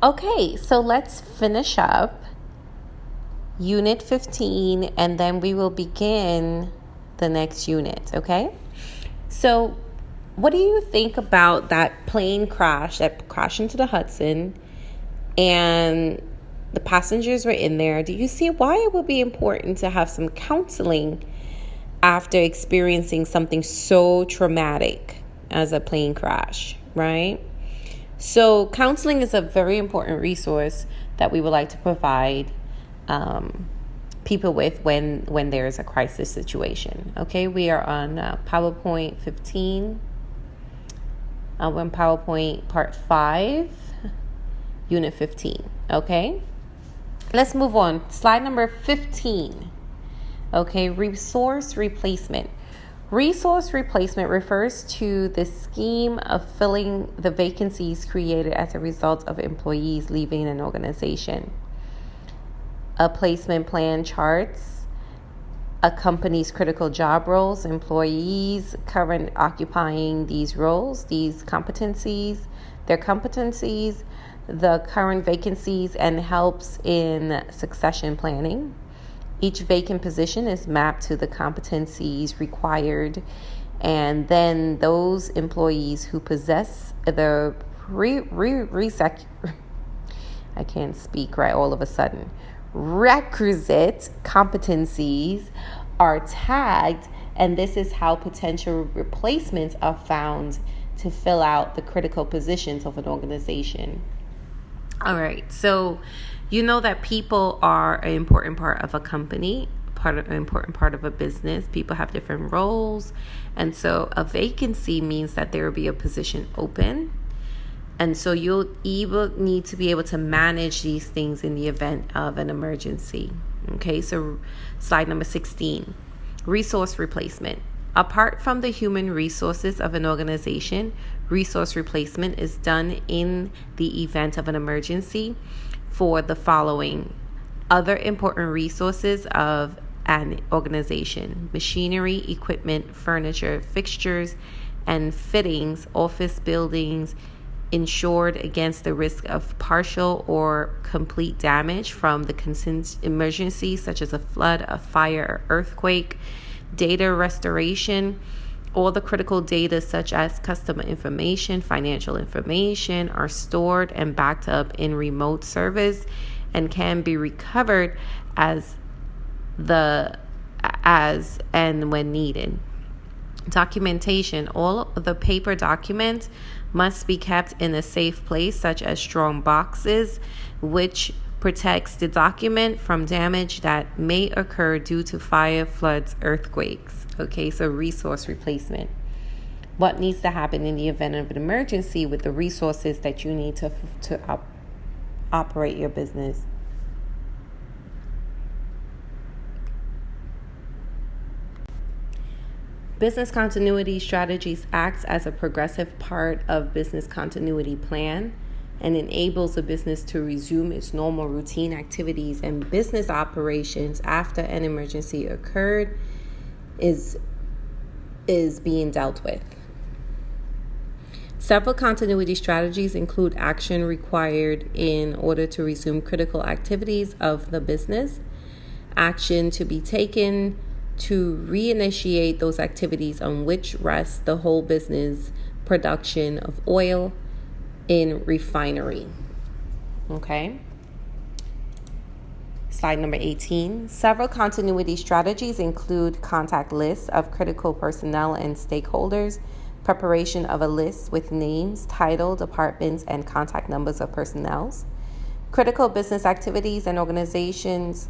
Okay, so let's finish up Unit 15, and then we will begin the next unit, okay? So what do you think about that plane crash that crashed into the Hudson and the passengers were in there? Do you see why it would be important to have some counseling after experiencing something so traumatic as a plane crash, right? So counseling is a very important resource that we would like to provide people with when there is a crisis situation. Okay, we are on PowerPoint 15. We're on PowerPoint Part 5, Unit 15. Okay, let's move on. Slide number 15. Okay, resource replacement. Resource replacement refers to the scheme of filling the vacancies created as a result of employees leaving an organization. A placement plan charts a company's critical job roles, employees current occupying these roles, their competencies, the current vacancies, and helps in succession planning. Each vacant position is mapped to the competencies required, and then those employees who possess the I can't speak right all of a sudden. Requisite competencies are tagged, and this is how potential replacements are found to fill out the critical positions of an organization. All right, so you know that people are an important part of a company, an important part of a business. People have different roles, and so a vacancy means that there will be a position open. And so you'll even need to be able to manage these things in the event of an emergency. Okay, so slide number 16, resource replacement. Apart from the human resources of an organization, resource replacement is done in the event of an emergency for the following other important resources of an organization: machinery, equipment, furniture, fixtures, and fittings, office buildings, insured against the risk of partial or complete damage from the emergency, such as a flood, a fire, or earthquake. Data restoration. All the critical data, such as customer information, financial information, are stored and backed up in remote service and can be recovered as and when needed. Documentation. All the paper documents must be kept in a safe place, such as strong boxes, which protects the document from damage that may occur due to fire, floods, earthquakes. Okay, so resource replacement. What needs to happen in the event of an emergency with the resources that you need to operate your business? Business continuity strategies acts as a progressive part of business continuity plan and enables a business to resume its normal routine activities and business operations after an emergency occurred is being dealt with. Several continuity strategies include action required in order to resume critical activities of the business, action to be taken to reinitiate those activities on which rests the whole business production of oil in refinery. Okay. Slide number 18. Several continuity strategies include contact lists of critical personnel and stakeholders, preparation of a list with names, title, departments, and contact numbers of personnel, critical business activities and prioritizations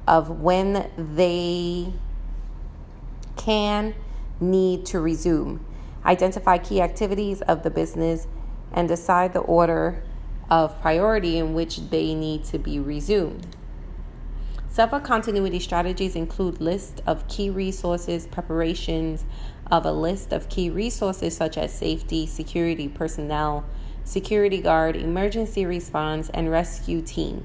of when they can need to resume. Identify key activities of the business and decide the order of priority in which they need to be resumed. Several continuity strategies include lists of key resources, preparations of a list of key resources such as safety, security personnel, security guard, emergency response, and rescue team,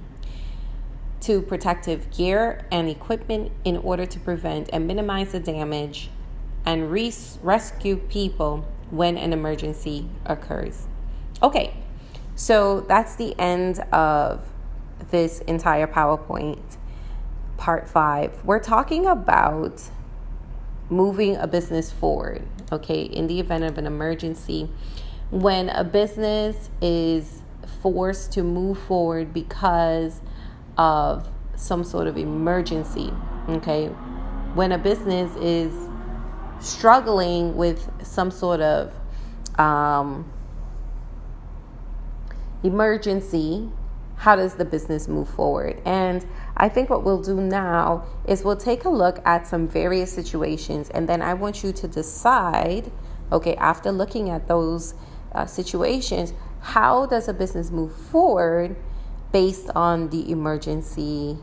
to protective gear and equipment in order to prevent and minimize the damage, and rescue people when an emergency occurs. Okay, so that's the end of this entire PowerPoint, part 5. We're talking about moving a business forward, okay, in the event of an emergency. When a business is forced to move forward because of some sort of emergency, okay, when a business is struggling with some sort of emergency, how does the business move forward? And I think what we'll do now is we'll take a look at some various situations, and then I want you to decide, okay, after looking at those situations, how does a business move forward based on the emergency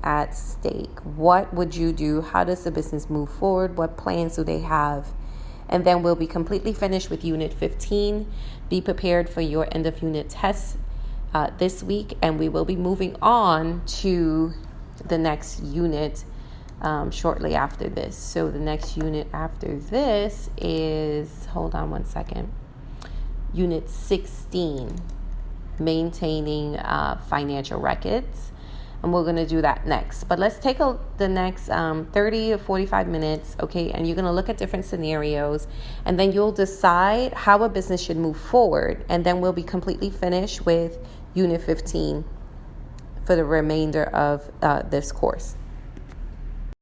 at stake? What would you do? How does the business move forward? What plans do they have? And then we'll be completely finished with Unit 15. Be prepared for your end of unit tests this week, and we will be moving on to the next unit shortly after this. So the next unit after this is, hold on one second, Unit 16, maintaining financial records. And we're going to do that next. But let's take the next 30 or 45 minutes, okay? And you're going to look at different scenarios. And then you'll decide how a business should move forward. And then we'll be completely finished with Unit 15 for the remainder of this course.